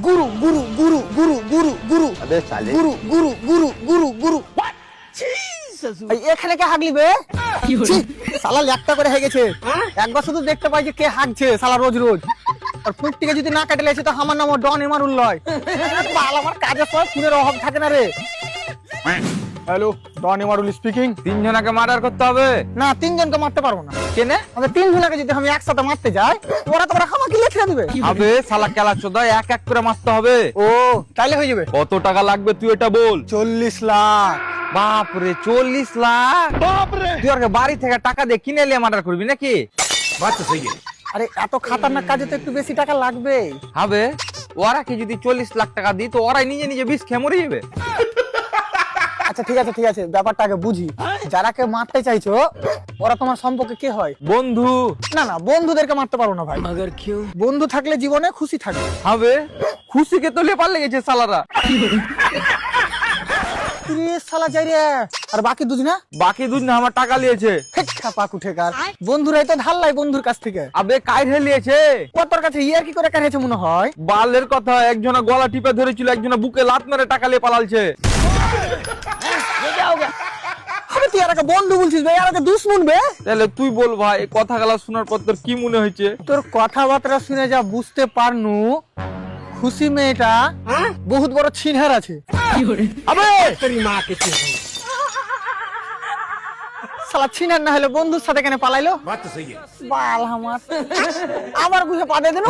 गुरु गुरु गुरु गुरु गुरु गुरु अबे साले गुरु गुरु गुरु गुरु गुरु এখানে কে হাগলি বে ছি, শালা ল্যাপটা করে হয়ে গেছে একবার শুধু দেখতে পাই যে কে হাগছে শালা রোজ রোজ আর পুটটিকে যদি না কাটে লেছে তো আমার নাম ডন এমারুল লয় বাল আমার কাজের সময় ফোনের অভাব থাকে না রে হ্যালো ডন এমারুল স্পিকিং তিনজনকে মার্ডার করতে হবে। না তিনজনকে মারতে পারবো না কেনে? আমাদের তিনজনকে যদি আমি একসাথে মারতে যাই ওরা তোমরা আমাকে লিখে দিবে হবে শালা কেলা চোদা, এক এক করে মারতে হবে। ও তাইলে হয়ে যাবে কত টাকা লাগবে তুই এটা বল। 40 লাখ বাপরে 40 লাখ! বাপরে তুই আর বাড়ি থেকে টাকা দিয়ে কিনে নিয়ে মার্ডার করবি নাকি? আরে এত খাতারনাক কাজে তো একটু বেশি টাকা লাগবে হবে ওরা কি যদি 40 লাখ টাকা দিই তো ওরাই নিজে নিজে বিষ খেয়ে মরে যাবে। আচ্ছা ঠিক আছে ব্যাপারটা আগে বুঝি যারা কে মারতে চাইছো ওরা তোমার সম্পর্কে কে হয়? বন্ধু। না না বন্ধুদেরকে মারতে পারো না ভাই বন্ধু থাকলে জীবনে খুশি থাকবে হবে খুশিকে তো লেপার লেগেছে শালারা। রে শালা যাই রে আর বাকি দুজ না বাকি দুধ না আমার টাকা নিয়েছে। পাক উঠে কার বন্ধুরাই তো ধার লাই বন্ধুর কাছ থেকে আবে কাইরে নিয়েছে। কতর কাছে ইয়ার কি করে কানেছে মনে হয় বালের কথা, একজনা গলা টিপে ধরেছিল, একজনা বুকে লাত মেরে টাকা নিয়ে পালালছে। আরে তুই আর একটা বন্ধু বলছিস ভাই আর একটা দুশ্মন বে তাহলে তুই বল ভাই কথাগুলা শোনার পর তোর কি মনে হয়েছে? তোর কথাবার্তা শুনে যা বুঝতে পারনু খুশি মেয়েটা বহুত বড় ছিনহার আছে আবে তোর মাকে শালা ছিনহার না হলে বন্ধুর সাথে কেন পালাইলো বাল আমার বুঝে পা দিয়ে দিল